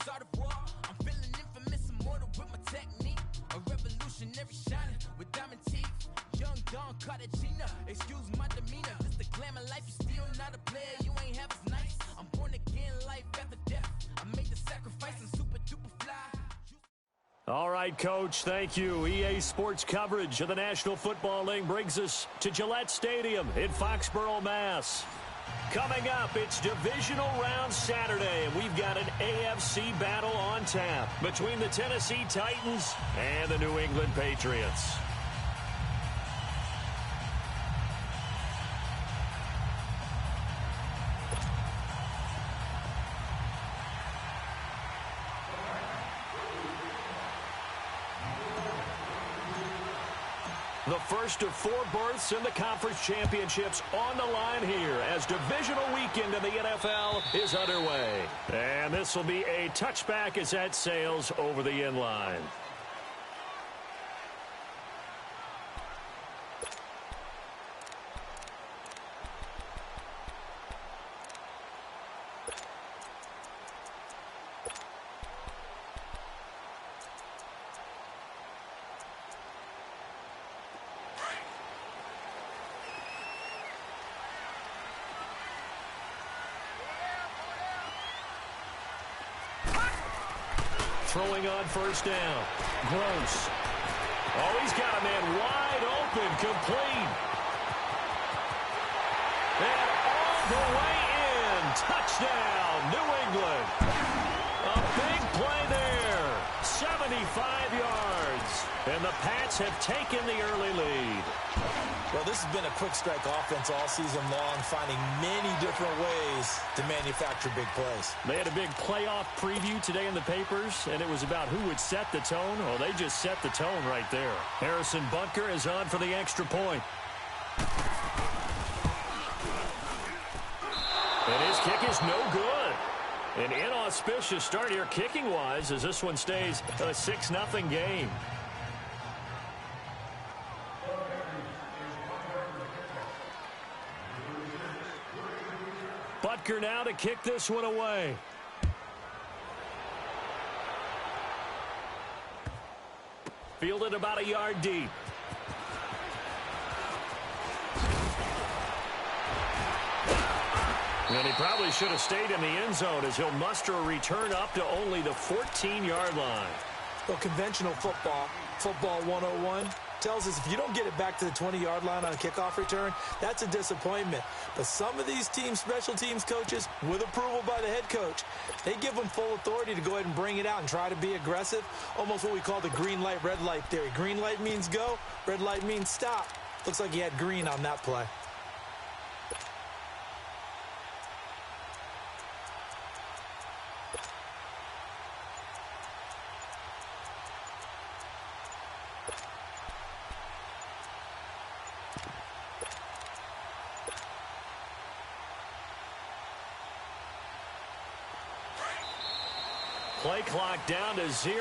start a war. I'm feeling infamous, immortal with my technique. A revolutionary shining with diamond teeth. Young Don Cartagena, excuse my demeanor. This the glamour life, you still not a player, you ain't half as nice. I'm born again, life after death. I made the sacrifice, I'm super duper fly. All right, Coach, thank you. EA Sports coverage of the National Football League brings us to Gillette Stadium in Foxborough, Mass. Coming up, it's Divisional Round Saturday, and we've got an AFC battle on tap between the Tennessee Titans and the New England Patriots. The first of 4 berths in the conference championships on the line here as divisional weekend in the NFL is underway. And this will be a touchback as that sails over the end line. Throwing on first down. Gross. Oh, he's got a man wide open, complete. And all the way in. Touchdown, New England. A big play there. 75 yards. And the Pats have taken the early lead. Well, this has been a quick strike offense all season long, finding many different ways to manufacture big plays. They had a big playoff preview today in the papers, and it was about who would set the tone. Well, they just set the tone right there. Harrison Butker is on for the extra point. And his kick is no good. An inauspicious start here kicking-wise as this one stays a 6-0 game. Butker now to kick this one away. Fielded about a yard deep. And he probably should have stayed in the end zone as he'll muster a return up to only the 14-yard line. Well, conventional football 101, tells us if you don't get it back to the 20-yard line on a kickoff return, that's a disappointment. But some of these special teams coaches, with approval by the head coach, they give them full authority to go ahead and bring it out and try to be aggressive, almost what we call the green light, red light theory. Green light means go, red light means stop. Looks like he had green on that play. Play clock down to 0,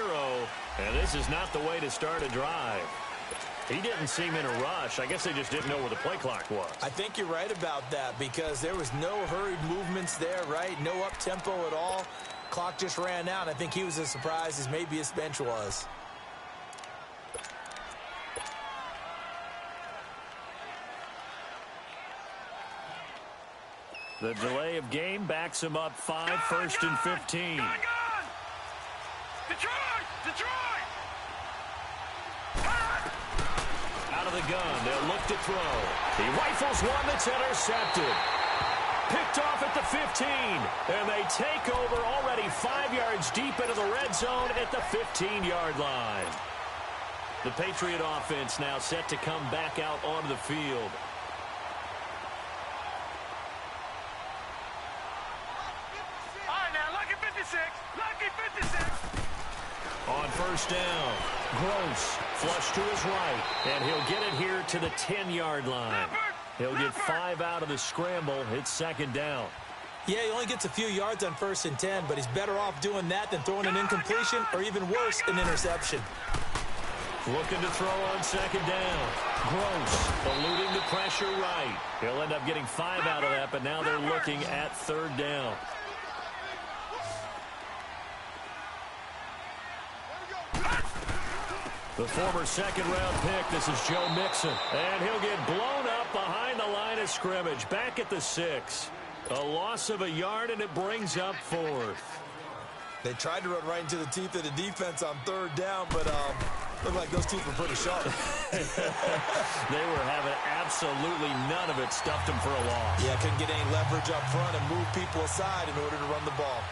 and this is not the way to start a drive. He didn't seem in a rush. I guess they just didn't know where the play clock was. I think you're right about that because there was no hurried movements there, right? No up-tempo at all. Clock just ran out. I think he was as surprised as maybe his bench was. The delay of game backs him up 5, first and 15. Detroit! Out of the gun, they'll look to throw. He rifles one that's intercepted. Picked off at the 15, and they take over already 5 yards deep into the red zone at the 15-yard line. The Patriot offense now set to come back out onto the field. All right, now, lucky 56. Lucky 56. On first down, Gross flush to his right, and he'll get it here to the 10-yard line. He'll get 5 out of the scramble. It's second down. Yeah, he only gets a few yards on first and 10, but he's better off doing that than throwing an incompletion or even worse, an interception. Looking to throw on second down. Gross eluding the pressure right. He'll end up getting 5 out of that, but now they're looking at third down. The former second-round pick, this is Joe Mixon. And he'll get blown up behind the line of scrimmage, back at the 6. A loss of a yard, and it brings up 4th. They tried to run right into the teeth of the defense on 3rd down, but looked like those teeth were pretty sharp. They were having absolutely none of it, stuffed them for a loss. Yeah, couldn't get any leverage up front and move people aside in order to run the ball.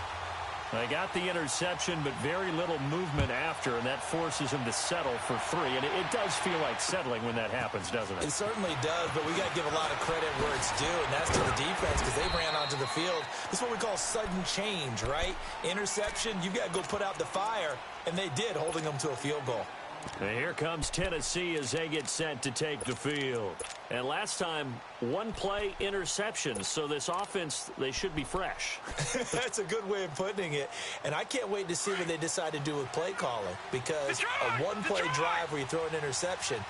They got the interception, but very little movement after, and that forces them to settle for 3. And it does feel like settling when that happens, doesn't it? It certainly does, but we got to give a lot of credit where it's due, and that's to the defense because they ran onto the field. This is what we call sudden change, right? Interception, you've got to go put out the fire, and they did, holding them to a field goal. And here comes Tennessee as they get set to take the field. And last time, 1-play interception, so this offense, they should be fresh. That's a good way of putting it. And I can't wait to see what they decide to do with play calling, because a 1-play drive where you throw an interception,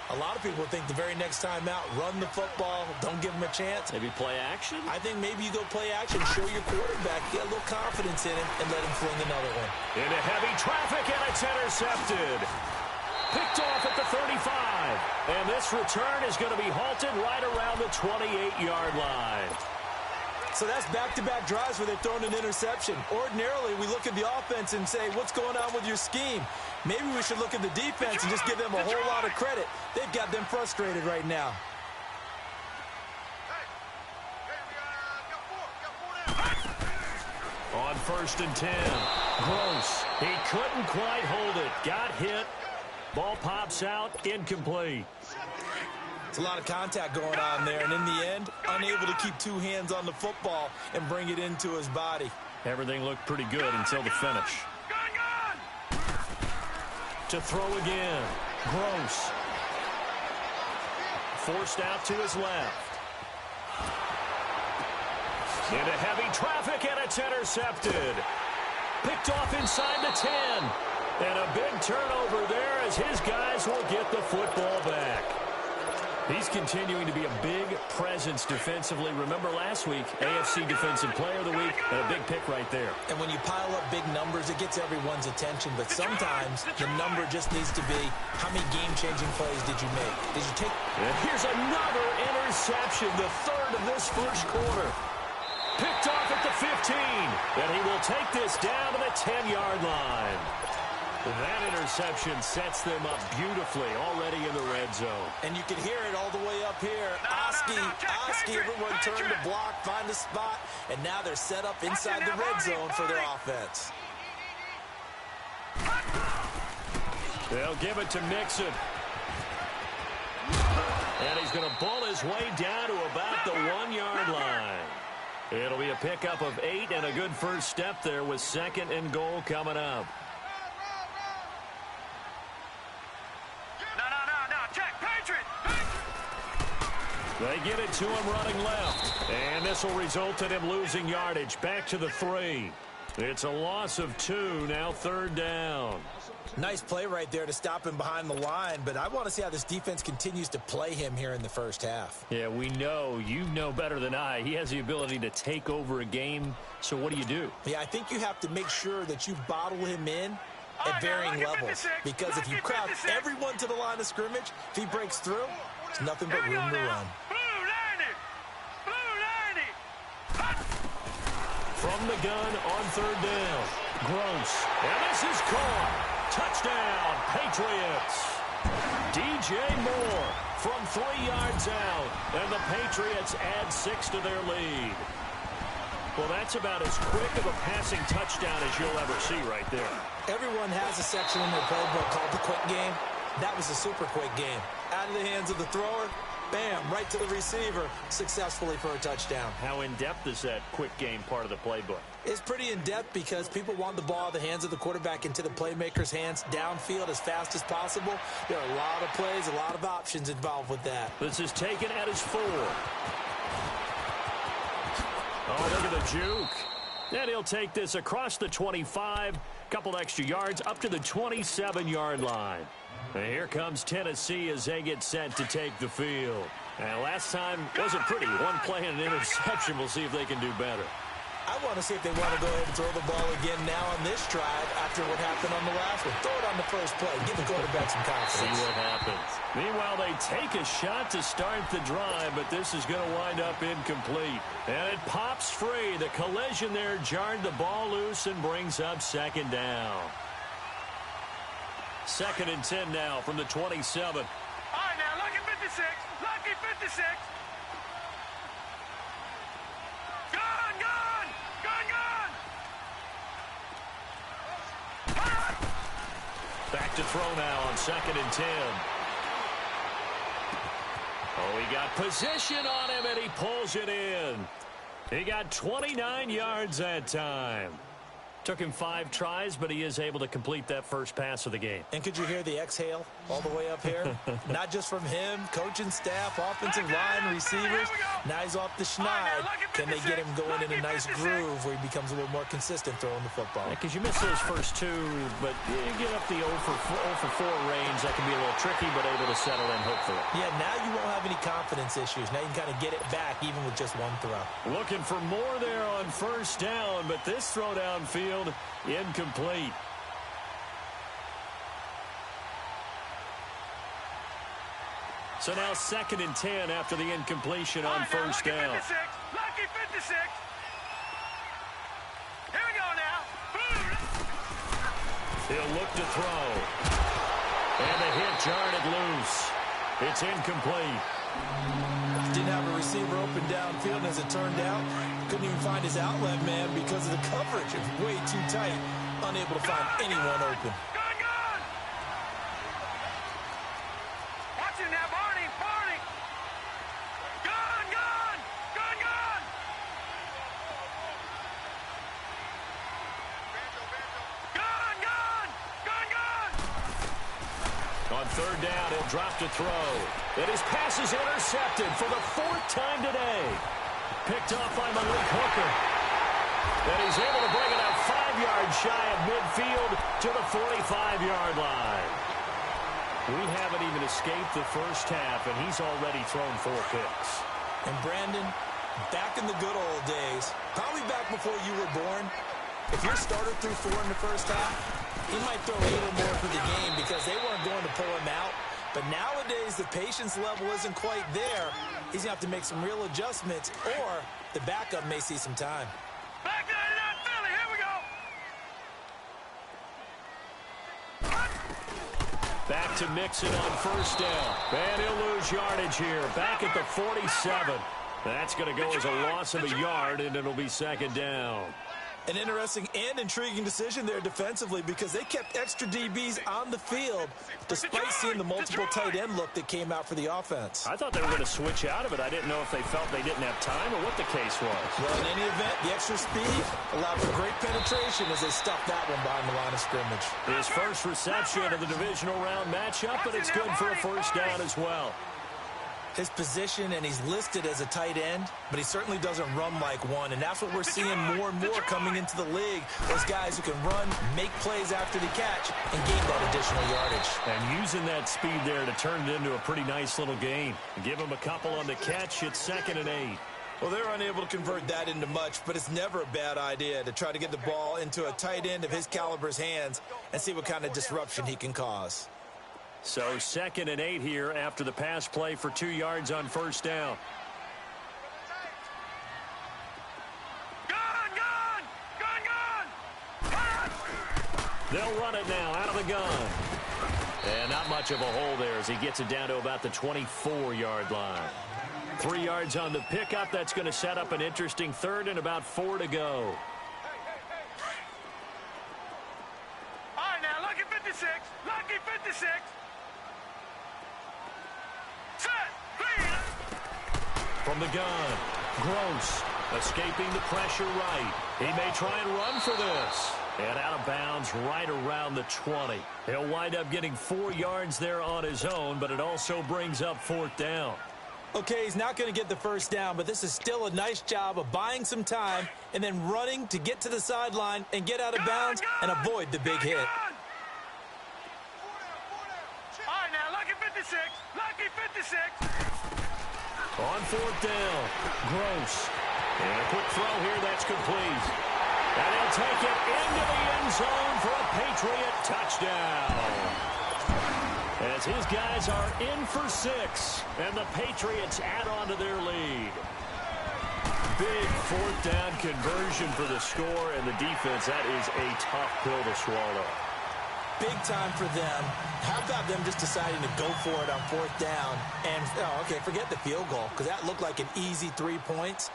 a lot of people think the very next time out, run the football, don't give them a chance. Maybe play action? I think maybe you go play action, show your quarterback, get a little confidence in him, and let him fling another one. Into heavy traffic, and it's intercepted. Picked off at the 35. And this return is going to be halted right around the 28-yard line. So that's back-to-back drives where they've thrown an interception. Ordinarily, we look at the offense and say, what's going on with your scheme? Maybe we should look at the defense and just give them a whole lot of credit. They've got them frustrated right now. On 1st and 10. Gross. He couldn't quite hold it. Got hit. Ball pops out. Incomplete. It's a lot of contact going on there, and in the end, unable to keep 2 hands on the football and bring it into his body. Everything looked pretty good until the finish. To throw again. Gross. Forced out to his left. Into heavy traffic, and it's intercepted. Picked off inside the 10. And a big turnover there as his guys will get the football back. He's continuing to be a big presence defensively. Remember last week, AFC Defensive Player of the Week, and a big pick right there. And when you pile up big numbers, it gets everyone's attention. But sometimes the number just needs to be, how many game-changing plays did you make? Did you take... And here's another interception, the 3rd of this first quarter. Picked off at the 15. And he will take this down to the 10-yard line. That interception sets them up beautifully already in the red zone. And you can hear it all the way up here. Oski, everyone turned to block, find a spot, and now they're set up inside the red zone for their offense. They'll give it to Mixon. And he's going to bull his way down to about the 1-yard line. It'll be a pickup of 8 and a good first step there with 2nd and goal coming up. They get it to him running left. And this will result in him losing yardage back to the 3. It's a loss of 2, now 3rd down. Nice play right there to stop him behind the line, but I want to see how this defense continues to play him here in the first half. Yeah, we know. You know better than I. He has the ability to take over a game, so what do? Yeah, I think you have to make sure that you bottle him in at varying levels, because if you crowd everyone to the line of scrimmage, if he breaks through, it's nothing but room to run. From the gun on 3rd down. Gross. And this is caught. Touchdown, Patriots. DJ Moore from 3 yards out. And the Patriots add 6 to their lead. Well, that's about as quick of a passing touchdown as you'll ever see right there. Everyone has a section in their playbook called the quick game. That was a super quick game. Out of the hands of the thrower, bam, right to the receiver, successfully for a touchdown. How in-depth is that quick game part of the playbook? It's pretty in-depth because people want the ball out of the hands of the quarterback into the playmaker's hands downfield as fast as possible. There are a lot of plays, a lot of options involved with that. This is taken at his 4. Oh, look at the juke. And he'll take this across the 25, couple extra yards up to the 27-yard line. And here comes Tennessee as they get set to take the field. And last time wasn't pretty. 1 play and an interception. We'll see if they can do better. I want to see if they want to go ahead and throw the ball again now on this drive after what happened on the last one. Throw it on the first play. Give the quarterback some confidence. See what happens. Meanwhile, they take a shot to start the drive, but this is going to wind up incomplete. And it pops free. The collision there jarred the ball loose and brings up second down. 2nd and 10 now from the 27. All right, now, lucky 56. Lucky 56. Gone, gone. Gone, gone. Back to throw now on 2nd and 10. Oh, he got position on him, and he pulls it in. He got 29 yards that time. Took him 5 tries, but he is able to complete that first pass of the game. And could you hear the exhale all the way up here? Not just from him, coaching staff, offensive line, receivers. Now he's off the schneid. Can they get him going in a nice groove where he becomes a little more consistent throwing the football? Because you miss those first 2, but you get up the 0 for 4 range. That can be a little tricky, but able to settle in, hopefully. Yeah, now you won't have any confidence issues. Now you can kind of get it back even with just 1 throw. Looking for more there on first down, but this throw downfield incomplete. So now 2nd and 10 after the incompletion on first down. Lucky 56. Here we go now. He'll look to throw. And the hit jarred it loose. It's incomplete. Didn't have a receiver open downfield, and as it turned out, couldn't even find his outlet man because of the coverage. It was way too tight. Unable to find anyone open. Gone, gone. Watch it now, Barney. Barney. Gone, gone. Gone, gone. Gone, gone. Gone, gone. On 3rd down, he'll drop to throw. And his pass is intercepted for the 4th time today. Picked off by Malik Hooker. And he's able to bring it out 5 yards shy of midfield to the 45-yard line. We haven't even escaped the first half, and he's already thrown 4 picks. And Brandon, back in the good old days, probably back before you were born, if your starter threw 4 in the first half, he might throw 8 or more for the game because they weren't going to pull him out. But nowadays, the patience level isn't quite there. He's going to have to make some real adjustments, or the backup may see some time. Back to that Philly. Here we go. Back to Mixon on first down. And he'll lose yardage here. Back at the 47. That's going to go as a loss of a yard, and it'll be 2nd down. An interesting and intriguing decision there defensively because they kept extra DBs on the field despite seeing the multiple tight end look that came out for the offense. I thought they were going to switch out of it. I didn't know if they felt they didn't have time or what the case was. Well, in any event, the extra speed allowed for great penetration as they stuffed that one behind the line of scrimmage. His first reception of the divisional round matchup, but it's good for a first down as well. His position, and he's listed as a tight end, but he certainly doesn't run like one, and that's what we're seeing more and more coming into the league. Those guys who can run, make plays after the catch, and gain that additional yardage. And using that speed there to turn it into a pretty nice little game. Give him a couple on the catch. It's 2nd and 8. Well, they're unable to convert that into much, but it's never a bad idea to try to get the ball into a tight end of his caliber's hands and see what kind of disruption he can cause. So 2nd and 8 here after the pass play for 2 yards on first down. Gone, gone. Gone, gone. They'll run it now out of the gun. And not much of a hole there as he gets it down to about the 24-yard line. 3 yards on the pickup. That's going to set up an interesting 3rd and about 4 to go. All right, now, lucky 56. Lucky 56. From the gun, Gross escaping the pressure right. He may try and run for this. And out of bounds right around the 20. He'll wind up getting 4 yards there on his own, but it also brings up 4th down. Okay, he's not going to get the first down, but this is still a nice job of buying some time and then running to get to the sideline and get out of bounds and avoid the big hit. All right, now, lucky 56. Lucky 56. On 4th down, Gross And a quick throw here, that's complete. And he'll take it into the end zone for a Patriot touchdown. As his guys are in for 6, and the Patriots add on to their lead. Big fourth down conversion for the score, and the defense, that is a tough pill to swallow. Big time for them. How about them just deciding to go for it on fourth down? And, forget the field goal, because that looked like an easy 3 points.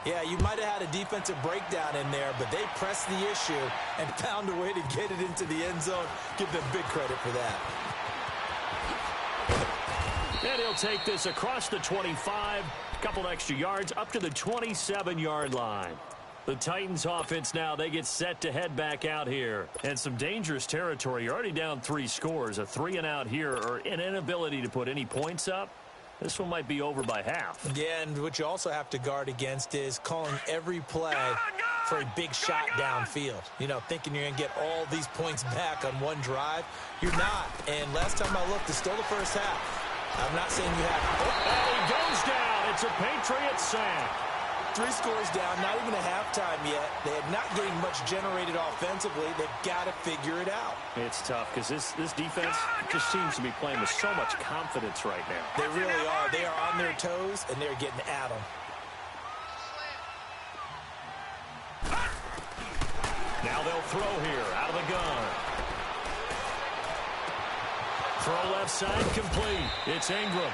Yeah, you might have had a defensive breakdown in there, but they pressed the issue and found a way to get it into the end zone. Give them big credit for that. And he'll take this across the 25, a couple extra yards, up to the 27-yard line. The Titans offense now, they get set to head back out here. And some dangerous territory. You're already down 3 scores. A 3-and-out here, or an inability to put any points up. This one might be over by half. Yeah, and what you also have to guard against is calling every play for a big shot downfield. You know, thinking you're going to get all these points back on one drive. You're not. And last time I looked, it's still the first half. I'm not saying you have. And he goes down. It's a Patriots sack. 3 scores down, not even a halftime yet. They're not getting much generated offensively. They've got to figure it out. It's tough because this defense just seems to be playing with so much confidence right now. They really are. They are on their toes, and they're getting at them. Now they'll throw here out of the gun. Throw left side complete. It's Ingram.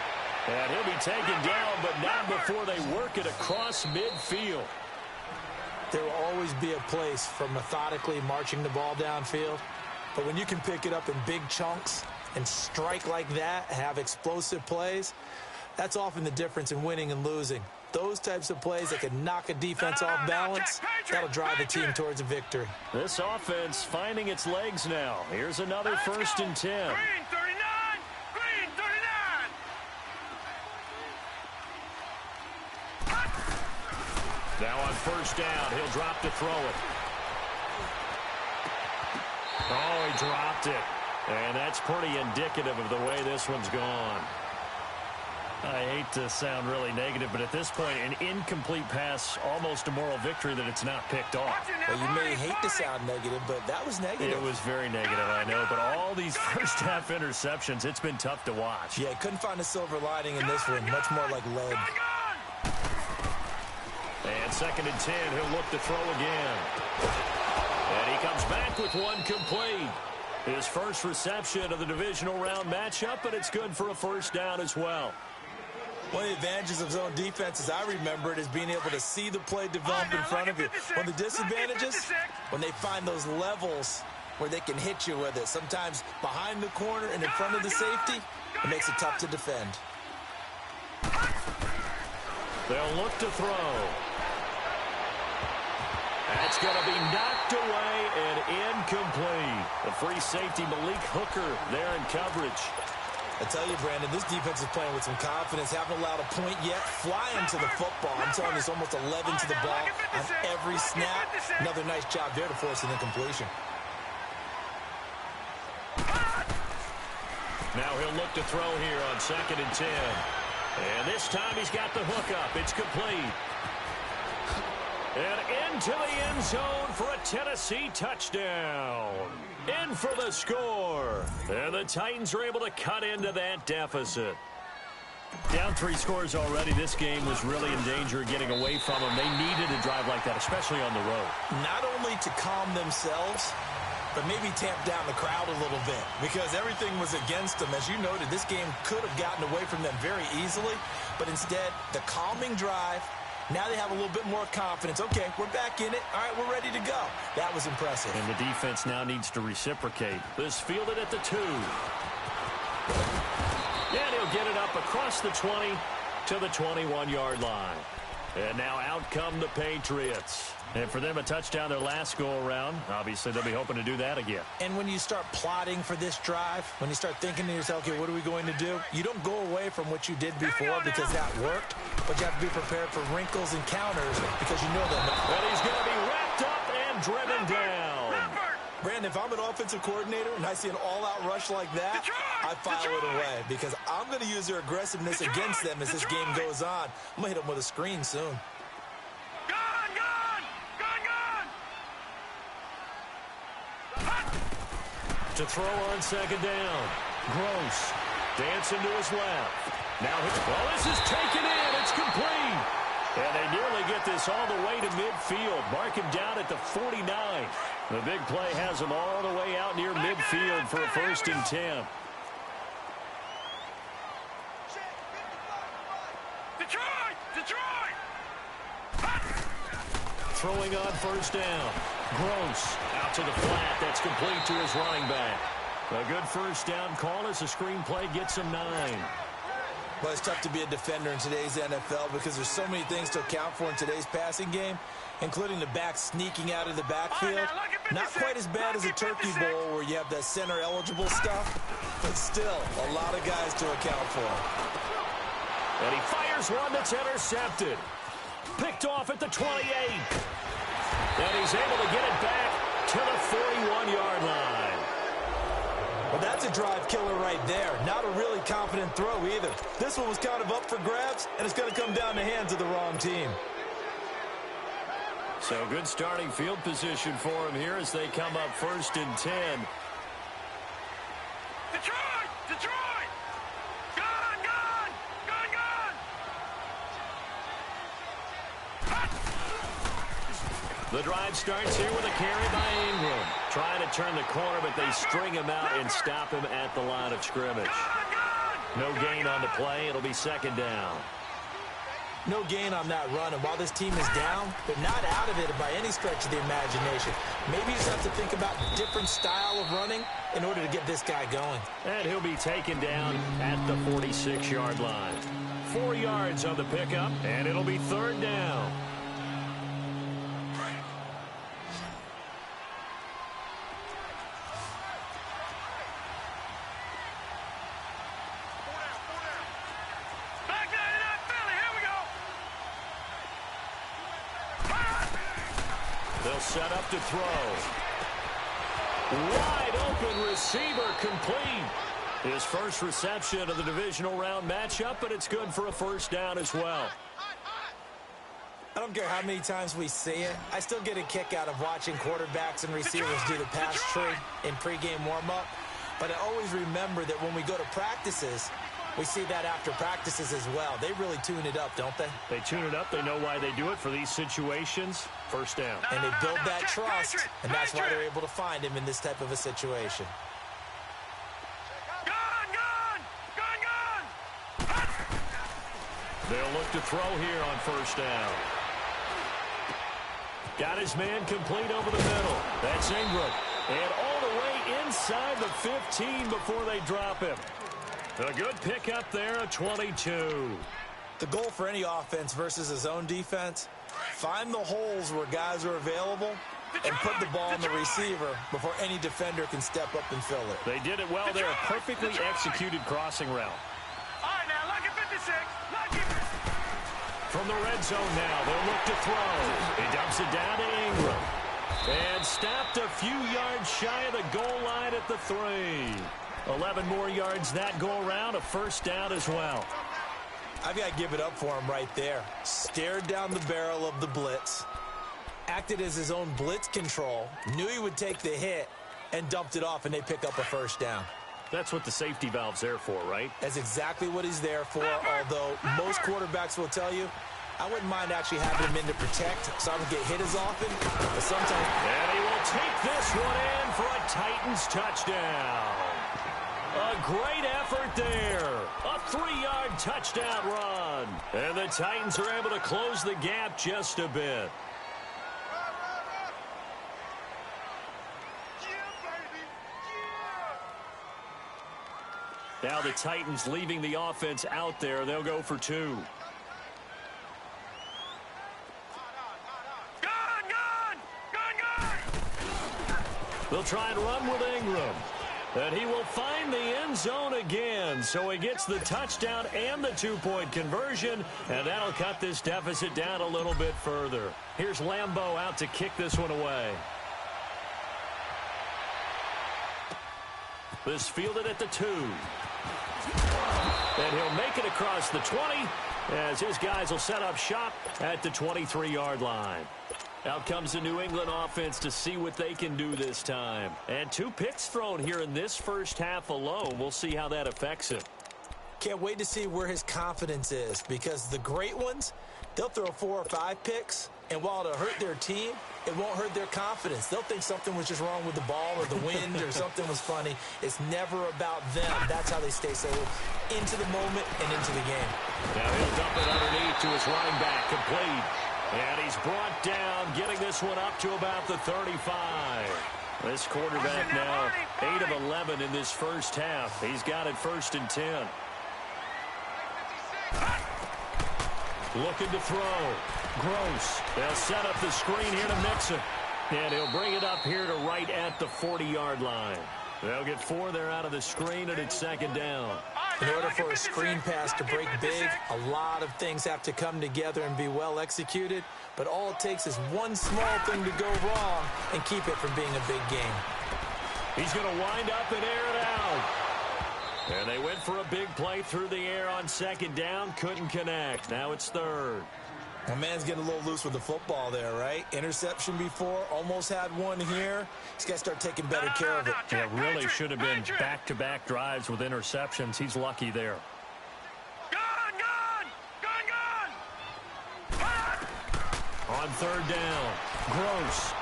And he'll be taken down, but not before they work it across midfield. There will always be a place for methodically marching the ball downfield. But when you can pick it up in big chunks and strike like that, have explosive plays, that's often the difference in winning and losing. Those types of plays that can knock a defense off balance, that'll drive the team towards a victory. This offense finding its legs now. Here's another 1st and 10. Green 39! Green 39! Now on 1st down, he'll drop to throw it. Oh, he dropped it. And that's pretty indicative of the way this one's gone. I hate to sound really negative, but at this point, an incomplete pass, almost a moral victory that it's not picked off. Well, you may hate to sound negative, but that was negative. It was very negative, I know, but all these first-half interceptions, it's been tough to watch. Yeah, couldn't find a silver lining in this one. Much more like lead. And 2nd and 10, he'll look to throw again. And he comes back with one complete. His first reception of the divisional round matchup, but it's good for a 1st down as well. One of the advantages of zone defense, as I remember it, is being able to see the play develop in front of you. One of the disadvantages, when they find those levels where they can hit you with it, sometimes behind the corner and in front of the safety, it makes it tough to defend. They'll look to throw. That's going to be knocked away and incomplete. The free safety, Malik Hooker, there in coverage. I tell you, Brandon, this defense is playing with some confidence. Haven't allowed a point yet. Flying to the football. I'm telling you, it's almost 11 to the ball on every snap. Another nice job there to force an incompletion. Now he'll look to throw here on 2nd and 10. And this time he's got the hook up. It's complete. And into the end zone for a Tennessee touchdown. In for the score. And the Titans are able to cut into that deficit. Down 3 scores already. This game was really in danger of getting away from them. They needed a drive like that, especially on the road. Not only to calm themselves, but maybe tamp down the crowd a little bit, because everything was against them. As you noted, this game could have gotten away from them very easily, but instead, the calming drive, now they have a little bit more confidence. Okay, we're back in it. All right, we're ready to go. That was impressive. And the defense now needs to reciprocate. This fielded at the 2. And he'll get it up across the 20 to the 21-yard line. And now out come the Patriots. And for them, a touchdown their last go-around. Obviously, they'll be hoping to do that again. And when you start plotting for this drive, when you start thinking to yourself, okay, what are we going to do? You don't go away from what you did before because that worked, but you have to be prepared for wrinkles and counters because you know them. And he's going to be wrapped up and driven down. Brandon, if I'm an offensive coordinator and I see an all-out rush like that, I file it away because I'm going to use their aggressiveness against them as this game goes on. I'm going to hit them with a screen soon. to throw on second down. Gross dancing to his left. Now, this is taken in. It's complete. And they nearly get this all the way to midfield. Mark him down at the 49. The big play has him all the way out near midfield for a 1st and 10. Detroit! Throwing on 1st down. Gross out to the flat. That's complete to his running back. A good 1st down call as the screenplay gets him 9. Well, it's tough to be a defender in today's NFL because there's so many things to account for in today's passing game, including the back sneaking out of the backfield. Not quite as bad as a turkey bowl where you have that center-eligible stuff, but still a lot of guys to account for. And he fires one that's intercepted. Picked off at the 28. And he's able to get it back to the 41-yard line. Well, that's a drive killer right there. Not a really confident throw either. This one was kind of up for grabs, and it's going to come down the hands of the wrong team. So good starting field position for him here as they come up 1st and 10. Detroit! The drive starts here with a carry by Ingram. Trying to turn the corner, but they string him out and stop him at the line of scrimmage. No gain on the play. It'll be 2nd down. No gain on that run, and while this team is down, they're not out of it by any stretch of the imagination. Maybe you just have to think about a different style of running in order to get this guy going. And he'll be taken down at the 46-yard line. 4 yards on the pickup, and it'll be 3rd down. Set up to throw. Wide open receiver complete. His first reception of the divisional round matchup, but it's good for a 1st down as well. I don't care how many times we see it. I still get a kick out of watching quarterbacks and receivers do the pass tree in pregame warm-up. But I always remember that when we go to practices, we see that after practices as well. They really tune it up, don't they? They tune it up. They know why they do it for these situations. 1st down. And they build that trust, and that's why they're able to find him in this type of a situation. They'll look to throw here on 1st down. Got his man complete over the middle. That's Ingram. And all the way inside the 15 before they drop him. A good pickup there, a 22. The goal for any offense versus a zone defense, find the holes where guys are available and put the ball on the receiver before any defender can step up and fill it. They did it well there. A perfectly executed crossing route. All right, now, lucky 56. Lucky. From the red zone now, they'll look to throw. He dumps it down to Ingram. And stopped a few yards shy of the goal line at the 3. 11 more yards that go around, a 1st down as well. I've got to give it up for him right there. Stared down the barrel of the blitz, acted as his own blitz control, knew he would take the hit, and dumped it off, and they pick up a 1st down. That's what the safety valve's there for, right? That's exactly what he's there for, although most quarterbacks will tell you, I wouldn't mind actually having him in to protect so I don't get hit as often, but sometimes... And he will take this one in for a Titans touchdown. A great effort there. A 3-yard touchdown run. And the Titans are able to close the gap just a bit. Now the Titans leaving the offense out there. They'll go for 2. They'll try and run with Ingram. And he will find the end zone again. So he gets the touchdown and the 2-point conversion. And that'll cut this deficit down a little bit further. Here's Lambeau out to kick this one away. This fielded at the 2. And he'll make it across the 20 as his guys will set up shop at the 23-yard line. Out comes the New England offense to see what they can do this time. And 2 picks thrown here in this first half alone. We'll see how that affects him. Can't wait to see where his confidence is, because the great ones, they'll throw 4 or 5 picks, and while it'll hurt their team, it won't hurt their confidence. They'll think something was just wrong with the ball or the wind or something was funny. It's never about them. That's how they stay so into the moment and into the game. Now he'll dump it underneath to his running back, complete. And he's brought down, getting this one up to about the 35. This quarterback now 8 of 11 in this first half. He's got it 1st and 10. Looking to throw. Gross. They'll set up the screen here to Mixon. And he'll bring it up here to right at the 40-yard line. They'll get 4 there out of the screen, and it's 2nd down. In order for a screen pass to break big, a lot of things have to come together and be well executed. But all it takes is one small thing to go wrong and keep it from being a big game. He's going to wind up and air it out. And they went for a big play through the air on 2nd down. Couldn't connect. Now it's 3rd. My man's getting a little loose with the football there, right? Interception before, almost had one here. He's got to start taking better care of it. Yeah, really should have been back-to-back drives with interceptions. He's lucky there. On 3rd down, Gross.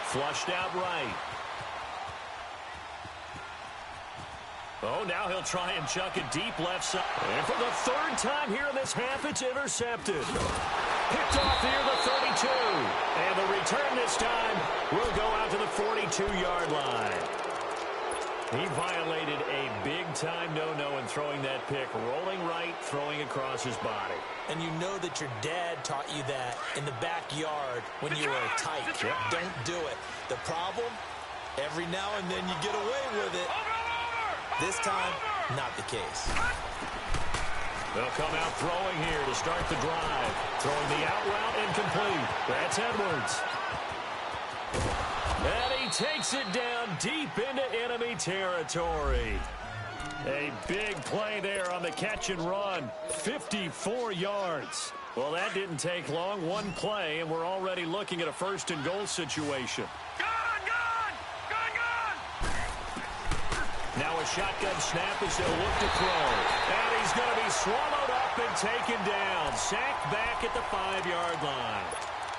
Flushed out right. Oh, now he'll try and chuck it deep left side. And for the 3rd time here in this half, it's intercepted. Picked off here, the 32. And the return this time will go out to the 42-yard line. He violated a big-time no-no in throwing that pick. Rolling right, throwing across his body. And you know that your dad taught you that in the backyard when you were tight. Yep. Don't do it. The problem, every now and then you get away with it. This time, not the case. They'll come out throwing here to start the drive. Throwing the out route incomplete. That's Edwards. And he takes it down deep into enemy territory. A big play there on the catch and run. 54 yards. Well, that didn't take long. One play, and we're already looking at a 1st and goal situation. Now a shotgun snap as they'll look to throw. And he's going to be swallowed up and taken down. Sacked back at the 5-yard line.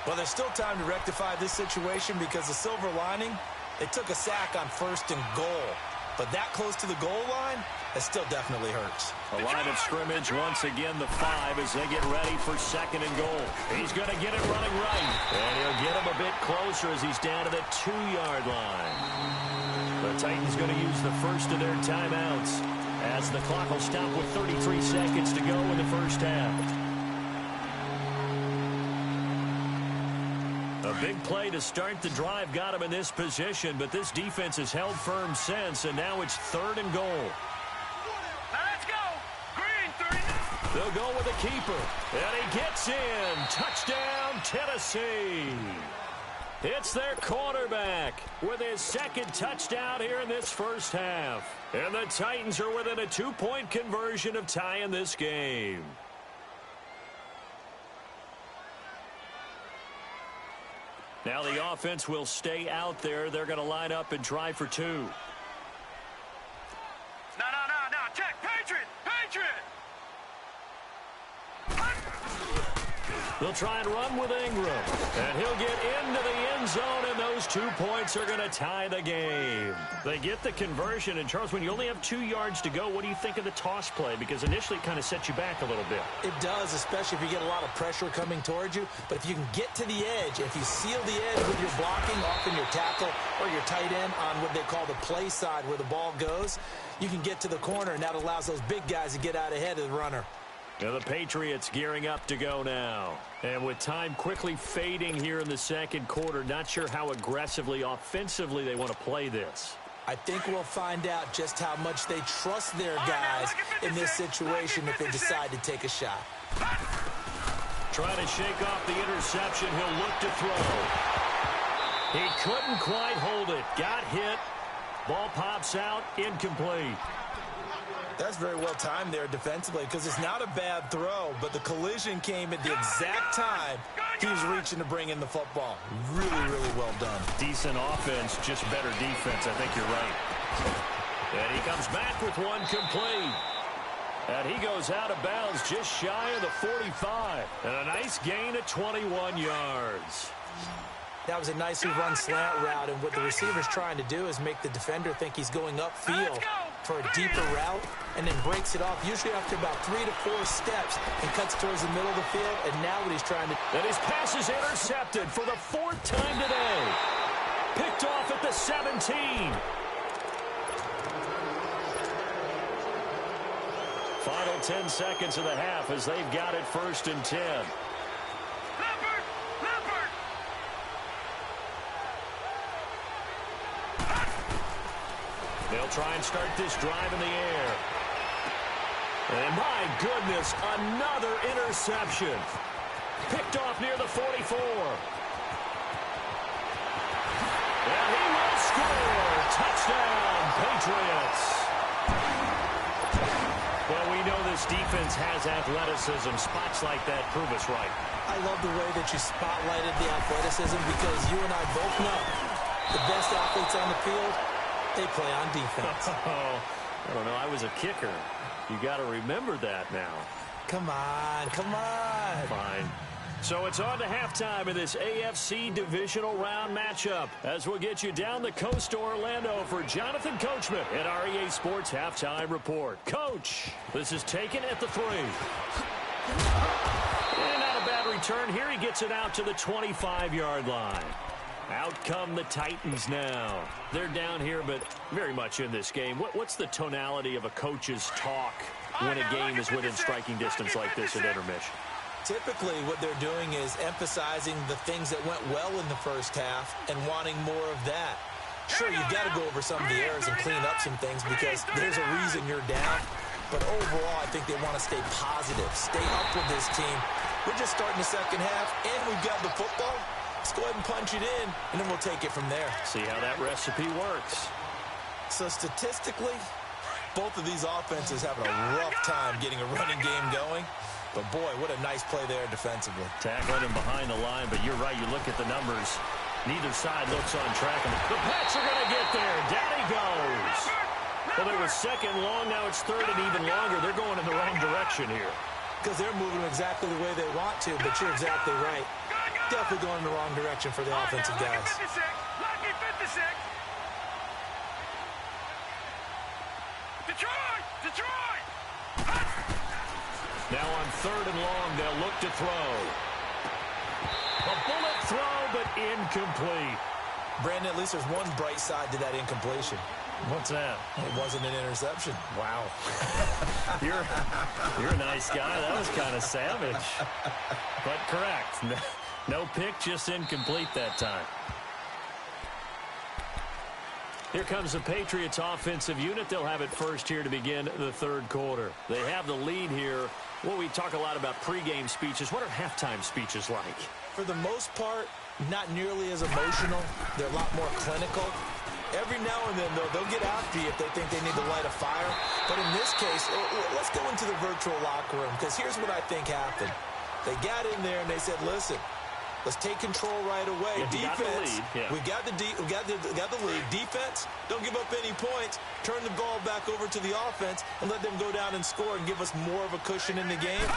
Well, there's still time to rectify this situation because the silver lining, they took a sack on 1st and goal. But that close to the goal line, that still definitely hurts. A line of scrimmage, once again the 5 as they get ready for 2nd and goal. He's going to get it running right. And he'll get him a bit closer as he's down to the 2-yard line. The Titans going to use the first of their timeouts as the clock will stop with 33 seconds to go in the first half. A big play to start the drive got him in this position, but this defense has held firm since, and now it's 3rd and goal. Let's go. Green 3. They'll go with a keeper, and he gets in. Touchdown, Tennessee. It's their quarterback with his 2nd touchdown here in this first half. And the Titans are within a 2-point conversion of tying this game. Now the offense will stay out there. They're going to line up and try for 2. No. Check. Patriot. They'll try and run with Ingram. And he'll get into the end zone, and those 2 points are going to tie the game. They get the conversion. And, Charles, when you only have 2 yards to go, what do you think of the toss play? Because initially it kind of sets you back a little bit. It does, especially if you get a lot of pressure coming towards you. But if you can get to the edge, if you seal the edge with your blocking, often your tackle or your tight end on what they call the play side where the ball goes, you can get to the corner, and that allows those big guys to get out ahead of the runner. Now the Patriots gearing up to go now. And with time quickly fading here in the 2nd quarter, not sure how aggressively, offensively they want to play this. I think we'll find out just how much they trust their guys in this situation if they decide to take a shot. Trying to shake off the interception. He'll look to throw. He couldn't quite hold it. Got hit. Ball pops out. Incomplete. That's very well timed there defensively because it's not a bad throw, but the collision came at the exact time he was reaching to bring in the football. Really, really well done. Decent offense, just better defense. I think you're right. And he comes back with one complete. And he goes out of bounds just shy of the 45. And a nice gain of 21 yards. That was a nicely run slant route, and what the receiver's trying to do is make the defender think he's going upfield for a deeper route, and then breaks it off, usually after about 3 to 4 steps, and cuts towards the middle of the field, and now what he's trying to... And his pass is intercepted for the 4th time today. Picked off at the 17. Final 10 seconds of the half as they've got it 1st and 10. They'll try and start this drive in the air. And my goodness, another interception. Picked off near the 44. And he will score. Touchdown, Patriots. Well, we know this defense has athleticism. Spots like that prove us right. I love the way that you spotlighted the athleticism because you and I both know the best athletes on the field, they play on defense. I don't know. I was a kicker. You got to remember that now. Come on, come on. Fine. So it's on to halftime of this AFC divisional round matchup as we'll get you down the coast to Orlando for Jonathan Coachman at our EA Sports Halftime Report. Coach, this is taken at the 3. And not a bad return here. He gets it out to the 25-yard line. Out come the Titans now. They're down here, but very much in this game. What's the tonality of a coach's talk when a game is within striking distance like this at intermission? Typically, what they're doing is emphasizing the things that went well in the first half and wanting more of that. Sure, you've got to go over some of the errors and clean up some things because there's a reason you're down. But overall, I think they want to stay positive, stay up with this team. We're just starting the second half, and we've got the football. Let's go ahead and punch it in, and then we'll take it from there. See how that recipe works. So statistically, both of these offenses having a rough time getting a running game going. But, boy, what a nice play there defensively. Tackling him behind the line, but you're right. You look at the numbers. Neither side looks on track. And the Pats are going to get there. Down he goes. Well, it was second long. Now it's third and even longer. They're going in the wrong direction here. Because they're moving exactly the way they want to, but you're exactly right. Definitely going in the wrong direction for the offensive guys. Lucky 56. Detroit! Now on third and long, they'll look to throw. A bullet throw, but incomplete. Brandon, at least there's one bright side to that incompletion. What's that? It wasn't an interception. Wow. You're a nice guy. That was kind of savage. But correct. No pick, just incomplete that time. Here comes the Patriots offensive unit. They'll have it first here to begin the third quarter. They have the lead here. Well, we talk a lot about pregame speeches. What are halftime speeches like? For the most part, not nearly as emotional. They're a lot more clinical. Every now and then, though, they'll get after you if they think they need to light a fire. But in this case, let's go into the virtual locker room, because here's what I think happened. They got in there and they said, listen, let's take control right away. Defense, we got the lead. Defense, don't give up any points. Turn the ball back over to the offense and let them go down and score and give us more of a cushion in the game.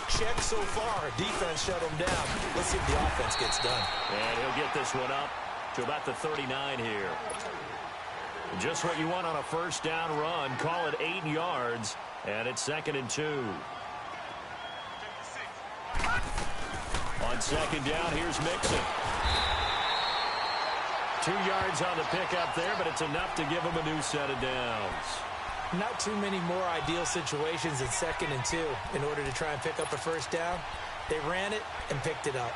Check so far. Defense shut them down. Let's see if the offense gets done. And he'll get this one up to about the 39 here. Just what you want on a first down run. Call it 8 yards, and it's 2nd and 2. On second down, here's Mixon. 2 yards on the pickup there, but it's enough to give him a new set of downs. Not too many more ideal situations in 2nd and 2 in order to try and pick up a first down. They ran it and picked it up.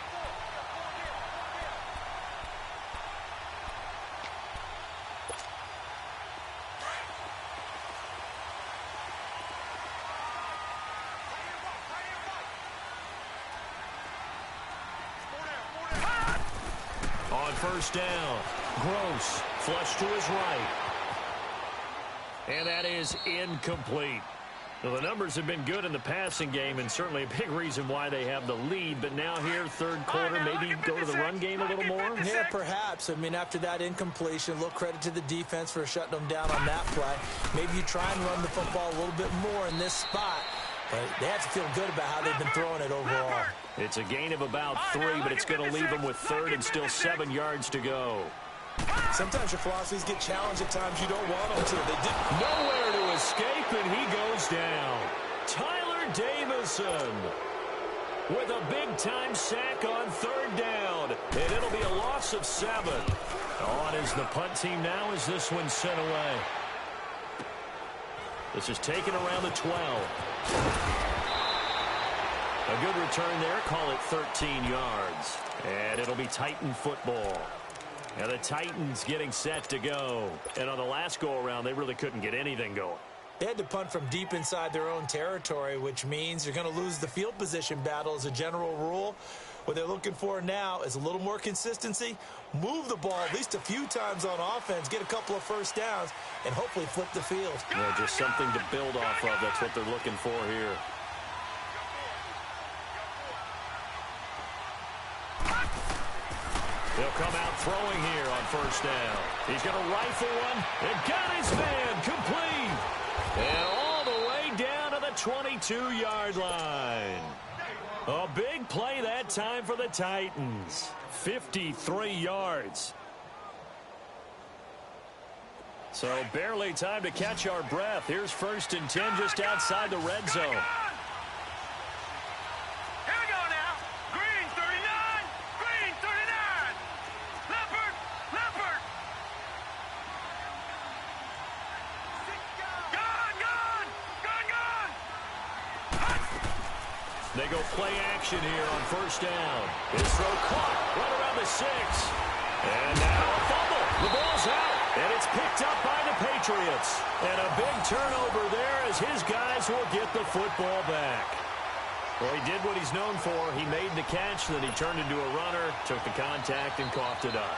On first down, Gross flush to his right. And that is incomplete. Well, the numbers have been good in the passing game and certainly a big reason why they have the lead. But now here, third quarter, maybe go to the run game a little more? Yeah, perhaps. I mean, after that incompletion, a little credit to the defense for shutting them down on that play. Maybe you try and run the football a little bit more in this spot. But they have to feel good about how they've been throwing it overall. It's a gain of about 3, but it's going to leave them with third and still 7 yards to go. Sometimes your philosophies get challenged at times you don't want them to. They did nowhere to escape, and he goes down. Tyler Davison with a big-time sack on third down, and it'll be a loss of 7. On is the punt team now as this one's sent away. This is taken around the 12. A good return there. Call it 13 yards. And it'll be Titan football. Now the Titans getting set to go. And on the last go-around, they really couldn't get anything going. They had to punt from deep inside their own territory, which means you're going to lose the field position battle as a general rule. What they're looking for now is a little more consistency, move the ball at least a few times on offense, get a couple of first downs, and hopefully flip the field. Yeah, just something to build off of. That's what they're looking for here. He'll come out throwing here on first down. He's going to rifle one and got his man complete. And all the way down to the 22-yard line. A big play that time for the Titans. 53 yards. So barely time to catch our breath. Here's 1st and 10 just outside the red zone. Here we go now. Green 39. Green 39. Leopard. Leopard. Gone. Gone. Gone. Gone. They go play action here on first down. His throw caught right around the 6. And now a fumble. The ball's out, and it's picked up by the Patriots. And a big turnover there as his guys will get the football back. Well, he did what he's known for. He made the catch, then he turned into a runner, took the contact, and coughed it up.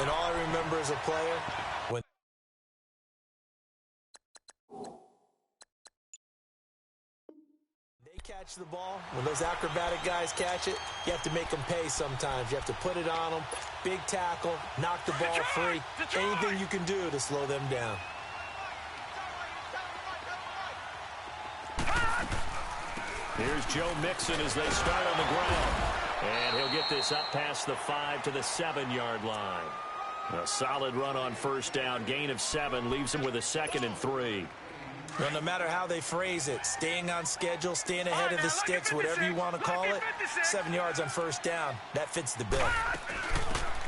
And all I remember as a player, when catch the ball, when those acrobatic guys catch it, you have to make them pay sometimes. You have to put it on them, big tackle, knock the ball free, anything you can do to slow them down. Here's Joe Mixon as they start on the ground. And he'll get this up past the 5 to the 7-yard line. A solid run on first down, gain of 7, leaves him with a 2nd and 3. Well, no matter how they phrase it, staying on schedule, staying ahead of the sticks, whatever you want to call it, 7 yards on first down, that fits the bill.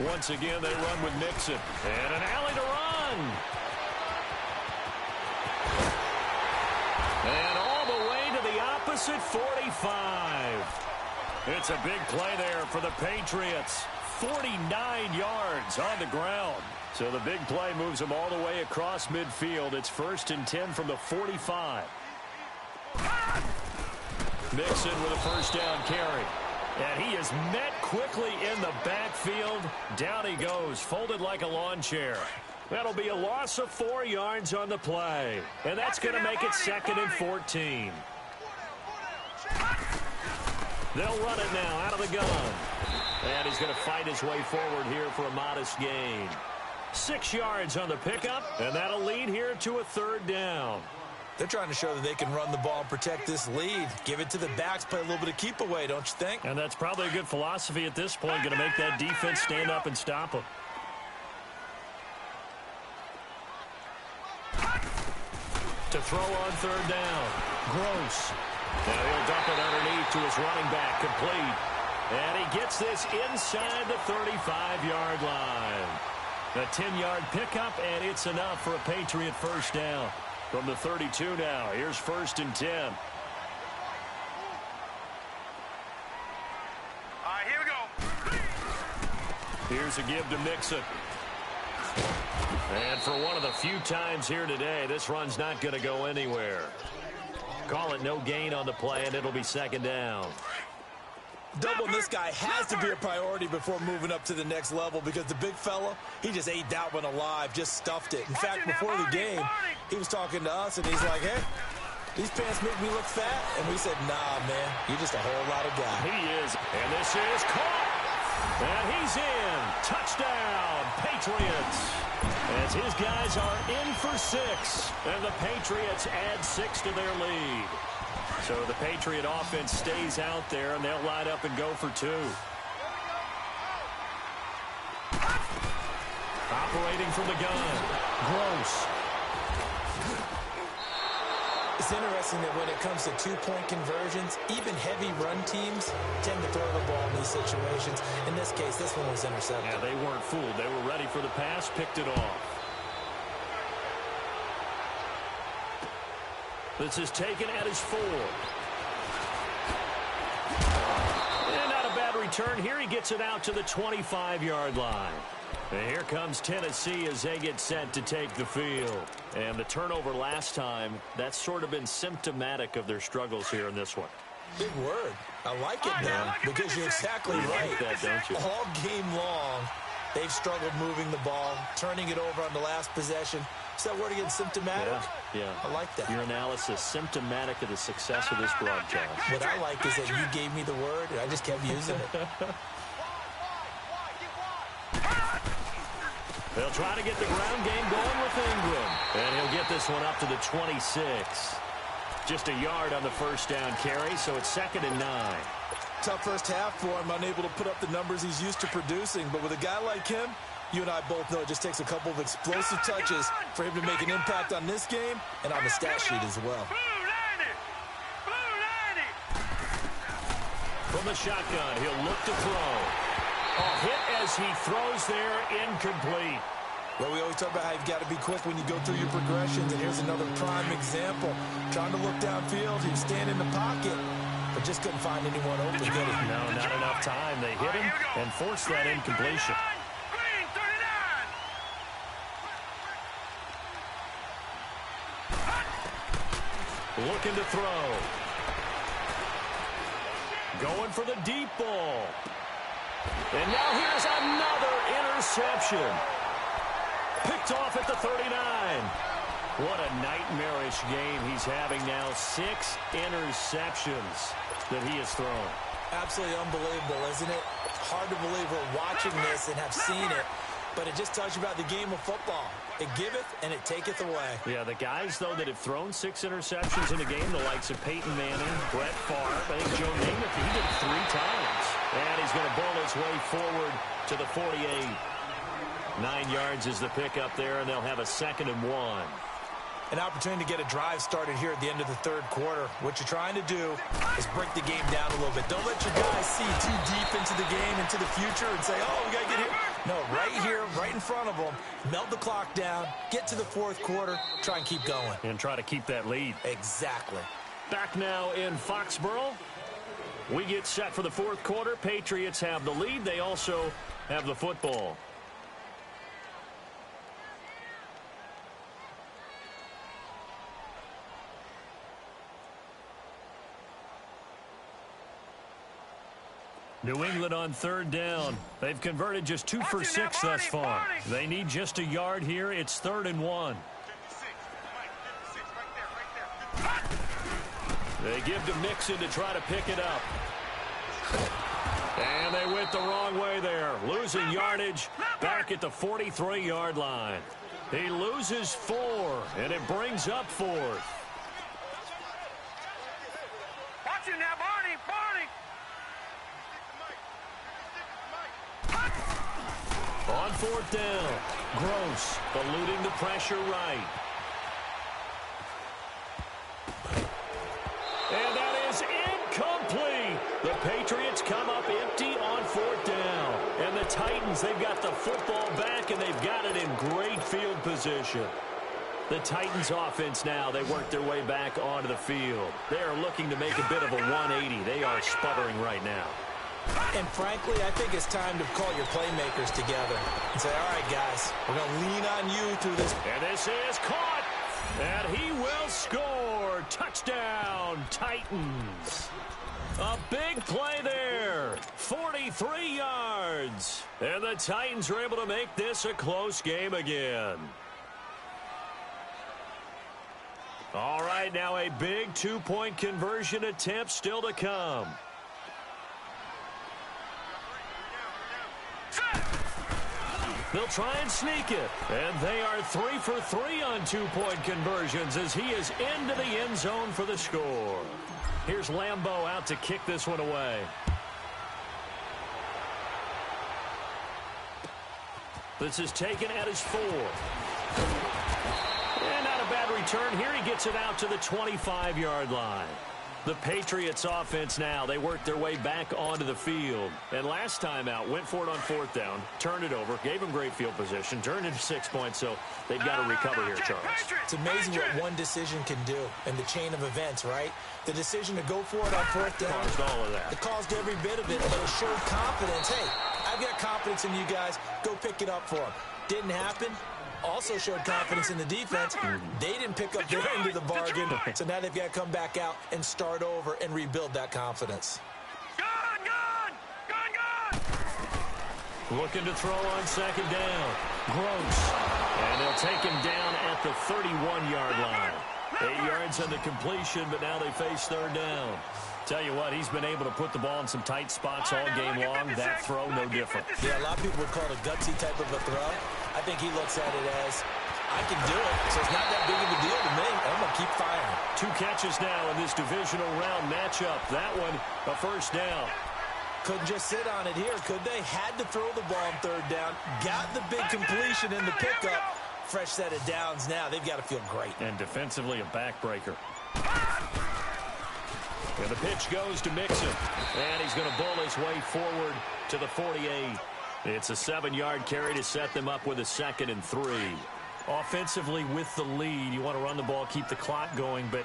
Once again, they run with Mixon. And an alley to run. And all the way to the opposite 45. It's a big play there for the Patriots. 49 yards on the ground. So the big play moves them all the way across midfield. It's 1st and 10 from the 45. Mixon with a first down carry. And he is met quickly in the backfield. Down he goes, folded like a lawn chair. That'll be a loss of 4 yards on the play. And that's going to make it 2nd and 14. They'll run it now out of the gun. And he's going to fight his way forward here for a modest gain. 6 yards on the pickup, and that'll lead here to a 3rd down. They're trying to show that they can run the ball and protect this lead. Give it to the backs, play a little bit of keep away, don't you think? And that's probably a good philosophy at this point, going to make that defense stand up and stop them. To throw on 3rd down. Gross. Now he'll dump it underneath to his running back, complete. And he gets this inside the 35-yard line. A 10-yard pickup, and it's enough for a Patriot first down. From the 32 now, here's 1st and 10. All right, here we go. Here's a give to Mixon. And for one of the few times here today, this run's not going to go anywhere. Call it no gain on the play, and it'll be 2nd down. Doubling this guy has to be a priority before moving up to the next level because the big fella, he just ate that one alive, just stuffed it. In fact, before the game, he was talking to us, and he's like, hey, these pants make me look fat. And we said, nah, man, you're just a whole lot of guy. He is, and this is caught. And he's in. Touchdown, Patriots. As his guys are in for 6, and the Patriots add 6 to their lead. So the Patriot offense stays out there, and they'll line up and go for 2. Operating from the gun, Gross. It's interesting that when it comes to two-point conversions, even heavy run teams tend to throw the ball in these situations. In this case, this one was intercepted. Yeah, they weren't fooled. They were ready for the pass, picked it off. This is taken at his 4. And not a bad return here. He gets it out to the 25-yard line. And here comes Tennessee as they get set to take the field. And the turnover last time, that's sort of been symptomatic of their struggles here in this one. Big word. I like it now because you're exactly right. Like that, don't you? All game long, they've struggled moving the ball, turning it over on the last possession. Is that word again, symptomatic? Yeah. I like that. Your analysis, symptomatic of the success of this broadcast. What I like is that you gave me the word, and I just kept using it. They'll try to get the ground game going with Ingram. And he'll get this one up to the 26. Just a yard on the first down carry, so it's 2nd and 9. Tough first half for him, unable to put up the numbers he's used to producing. But with a guy like him, you and I both know it just takes a couple of explosive touches for him to make an impact on this game and on the stat sheet as well. From the shotgun, he'll look to throw. A hit as he throws there, incomplete. Well, we always talk about how you've got to be quick when you go through your progressions, and here's another prime example. Trying to look downfield, he was standing in the pocket, but just couldn't find anyone open, did he? No, not enough time. They hit him and forced that incompletion. Looking to throw. Going for the deep ball. And now here's another interception. Picked off at the 39. What a nightmarish game he's having now. 6 interceptions that he has thrown. Absolutely unbelievable, isn't it? Hard to believe we're watching this and have seen it, but it just tells you about the game of football. It giveth and it taketh away. Yeah, the guys, though, that have thrown 6 interceptions in a game, the likes of Peyton Manning, Brett Favre, I think Joe Namath, he did it 3 times. And he's going to bowl his way forward to the 48. 9 yards is the pickup there, and they'll have a 2nd and 1. An opportunity to get a drive started here at the end of the third quarter. What you're trying to do is break the game down a little bit. Don't let your guys see too deep into the game, into the future, and say, oh, we got to get here. No, right here, right in front of them, melt the clock down, get to the fourth quarter, try and keep going. And try to keep that lead. Exactly. Back now in Foxborough. We get set for the fourth quarter. Patriots have the lead. They also have the football. New England on 3rd down. They've converted just 2 for 6 thus far. They need just a yard here. It's 3rd and 1. They give to Mixon to try to pick it up. And they went the wrong way there. Losing yardage back at the 43-yard line. He loses 4, and it brings up 4th. Watch it now, Barney! On 4th down, Gross eluding the pressure right. And that is incomplete. The Patriots come up empty on 4th down. And the Titans, they've got the football back, and they've got it in great field position. The Titans offense now, they work their way back onto the field. They are looking to make a bit of a 180. They are sputtering right now. And frankly, I think it's time to call your playmakers together and say, all right, guys, we're going to lean on you through this. And this is caught. And he will score. Touchdown, Titans. A big play there. 43 yards. And the Titans are able to make this a close game again. All right, now a big two-point conversion attempt still to come. They'll try and sneak it. And they are 3 for 3 on two-point conversions as he is into the end zone for the score. Here's Lambeau out to kick this one away. This is taken at his 4. And not a bad return. Here he gets it out to the 25-yard line. The Patriots offense now, they worked their way back onto the field. And last time out, went for it on 4th down, turned it over, gave them great field position, turned into 6 points, so they've got to recover here, Charles. It's amazing what one decision can do in the chain of events, right? The decision to go for it on 4th down. Caused all of that. It caused every bit of it, but it showed confidence. Hey, I've got confidence in you guys. Go pick it up for them. Didn't happen. Also showed confidence in the defense. They didn't pick up their end of the bargain, so now they've got to come back out and start over and rebuild that confidence. Looking to throw on 2nd down. Gross. And they'll take him down at the 31-yard line. 8 yards on the completion, but now they face 3rd down. Tell you what, he's been able to put the ball in some tight spots all game long. That throw, no different. Yeah, a lot of people would call it a gutsy type of a throw. I think he looks at it as, I can do it, so it's not that big of a deal to me. I'm going to keep firing. 2 catches now in this divisional round matchup. That one, a 1st down. Couldn't just sit on it here, could they? Had to throw the ball on 3rd down. Got the big completion in the pickup. Fresh set of downs now. They've got to feel great. And defensively, a backbreaker. And the pitch goes to Mixon. And he's going to bowl his way forward to the 48. It's a 7-yard carry to set them up with a 2nd and 3. Offensively with the lead, you want to run the ball, keep the clock going, but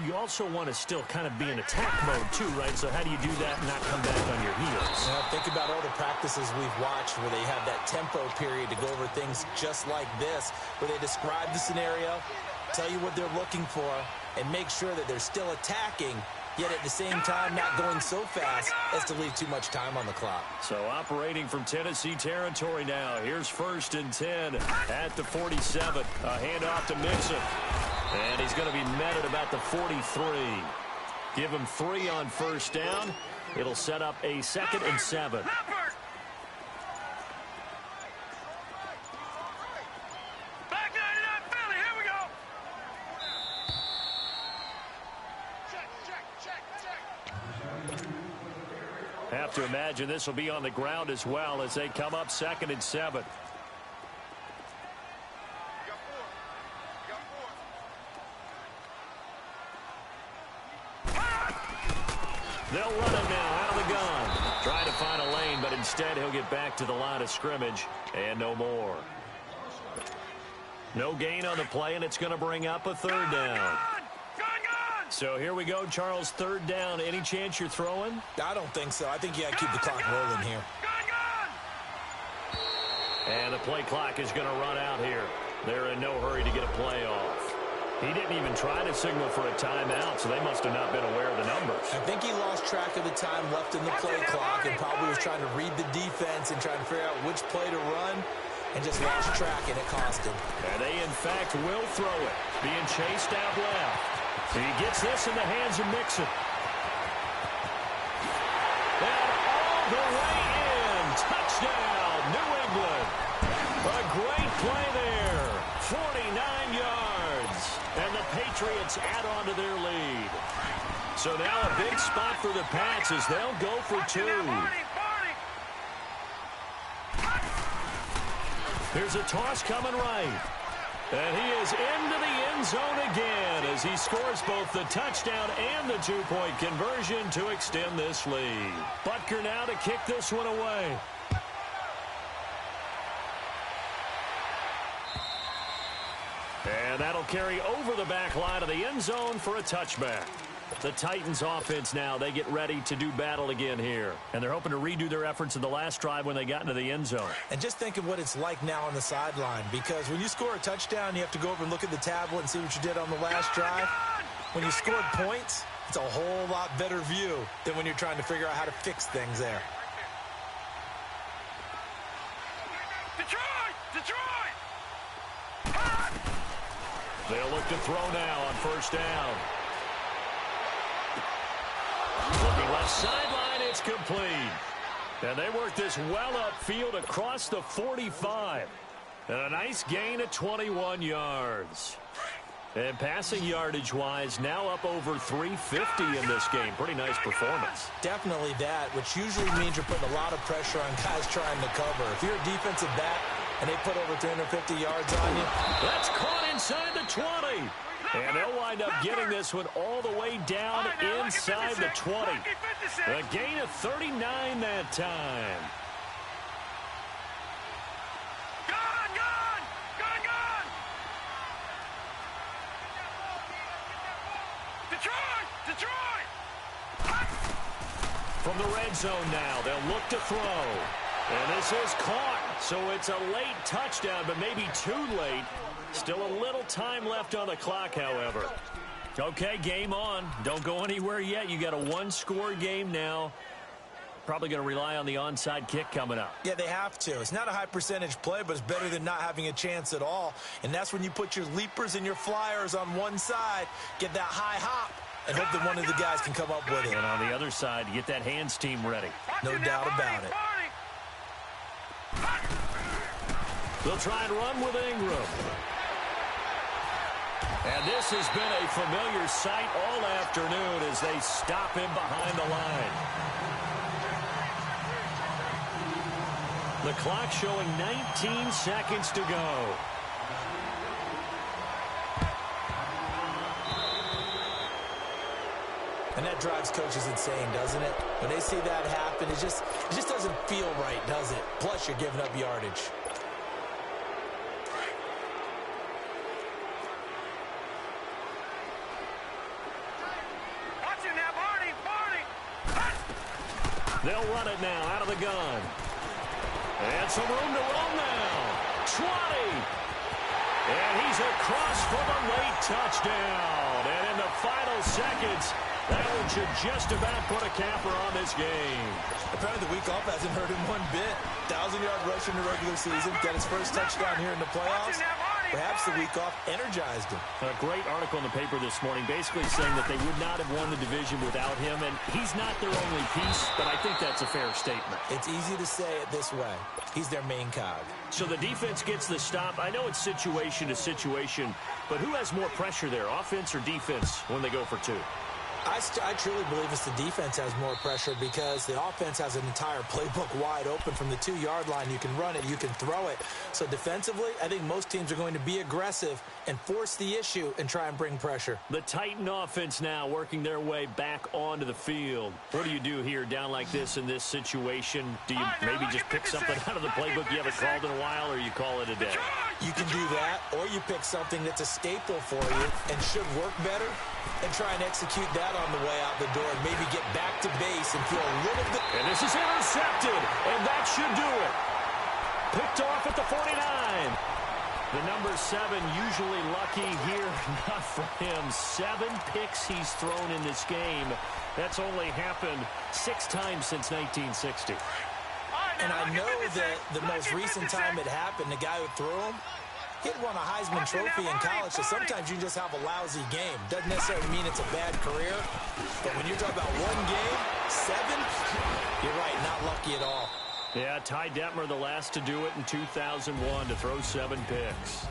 you also want to still kind of be in attack mode too, right? So how do you do that and not come back on your heels? Now, think about all the practices we've watched where they have that tempo period to go over things just like this, where they describe the scenario, tell you what they're looking for, and make sure that they're still attacking, yet at the same time not going so fast as to leave too much time on the clock. So operating from Tennessee territory now. Here's 1st and 10 at the 47. A handoff to Mixon. And he's going to be met at about the 43. Give him 3 on 1st down. It'll set up a 2nd and 7. Have to imagine this will be on the ground as well as they come up 2nd and 7. They'll run him now out of the gun. Trying to find a lane, but instead he'll get back to the line of scrimmage and no more. No gain on the play, and it's going to bring up a 3rd down. So here we go, Charles, 3rd down. Any chance you're throwing? I don't think so. I think you got to keep the clock rolling here. And the play clock is going to run out here. They're in no hurry to get a play off. He didn't even try to signal for a timeout, so they must have not been aware of the numbers. I think he lost track of the time left in the play clock and probably was trying to read the defense and trying to figure out which play to run and just lost track, and it cost him. And they, in fact, will throw it. Being chased out left. He gets this in the hands of Mixon. And all the way in. Touchdown, New England. A great play there. 49 yards. And the Patriots add on to their lead. So now a big spot for the Pats as they'll go for 2. Here's a toss coming right. And he is into the end zone again as he scores both the touchdown and the 2-point conversion to extend this lead. Butker now to kick this one away. And that'll carry over the back line of the end zone for a touchback. The Titans offense now, they get ready to do battle again here. And they're hoping to redo their efforts in the last drive when they got into the end zone. And just think of what it's like now on the sideline, because when you score a touchdown, you have to go over and look at the tablet and see what you did on the last drive. When you scored points, it's a whole lot better view than when you're trying to figure out how to fix things there. Detroit! Detroit! They'll look to throw now on first down. Looking left sideline, it's complete. And they work this well upfield across the 45. And a nice gain of 21 yards. And passing yardage-wise, now up over 350 in this game. Pretty nice performance. Definitely that, which usually means you're putting a lot of pressure on guys trying to cover. If you're a defensive back and they put over 350 yards on you. That's caught inside the 20. And they'll wind up getting this one all the way down inside the 20. A gain of 39 that time. Detroit! From the red zone now, they'll look to throw. And this is caught, so it's a late touchdown, but maybe too late. Still a little time left on the clock, however. Okay, game on. Don't go anywhere yet. You got a one-score game now. Probably going to rely on the onside kick coming up. Yeah, they have to. It's not a high-percentage play, but it's better than not having a chance at all. And that's when you put your leapers and your flyers on one side, get that high hop, and hope that one of the guys can come up with it. And on the other side, get that hands team ready. No doubt about it. They'll try and run with Ingram. And this has been a familiar sight all afternoon as they stop him behind the line. The clock showing 19 seconds to go. And that drives coaches insane, doesn't it? When they see that happen, it just doesn't feel right, does it? Plus, you're giving up yardage. Watch it now, Barney! They'll run it now out of the gun. And some room to run now. 20. And he's across for the late touchdown. And in the final seconds, that one should just about put a capper on this game. Apparently the week off hasn't hurt him one bit. 1,000-yard rush in the regular season. Got his first touchdown here in the playoffs. Perhaps the week off energized him. A great article in the paper this morning basically saying that they would not have won the division without him. And he's not their only piece, but I think that's a fair statement. It's easy to say it this way. He's their main cog. So the defense gets the stop. I know it's situation to situation, but who has more pressure there, offense or defense, when they go for two? I truly believe it's the defense has more pressure because the offense has an entire playbook wide open from the 2-yard line. You can run it, you can throw it. So defensively, I think most teams are going to be aggressive and force the issue and try and bring pressure. The Titan offense now working their way back onto the field. What do you do here down like this in this situation? Do you maybe just pick something out of the playbook you haven't called in a while, or you call it a day? You can do that, or you pick something that's a staple for you and should work better and try and execute that on the way out the door and maybe get back to base and feel a little bit. And this is intercepted, and that should do it. Picked off at the 49. The number 7 usually lucky here. Not for him. 7 picks he's thrown in this game. That's only happened 6 times since 1960. And I know that the most recent time it happened, the guy who threw him, he had won a Heisman Trophy in college, so sometimes you just have a lousy game. Doesn't necessarily mean it's a bad career, but when you're talking about one game, 7, you're right, not lucky at all. Yeah, Ty Detmer, the last to do it in 2001, to throw 7 picks.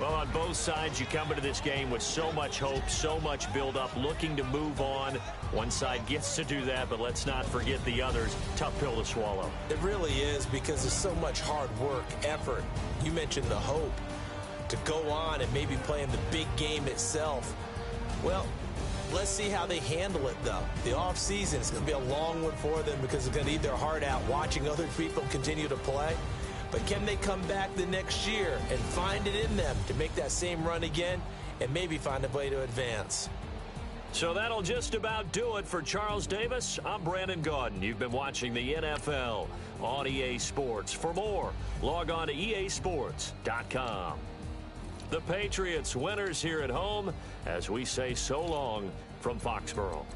Well, on both sides, you come into this game with so much hope, so much build-up, looking to move on. One side gets to do that, but let's not forget the others. Tough pill to swallow. It really is, because there's so much hard work, effort. You mentioned the hope to go on and maybe play in the big game itself. Well, let's see how they handle it, though. The offseason is going to be a long one for them because they're going to eat their heart out watching other people continue to play. But can they come back the next year and find it in them to make that same run again and maybe find a way to advance? So that'll just about do it for Charles Davis. I'm Brandon Gaudin. You've been watching the NFL on EA Sports. For more, log on to easports.com. The Patriots winners here at home as we say so long from Foxborough.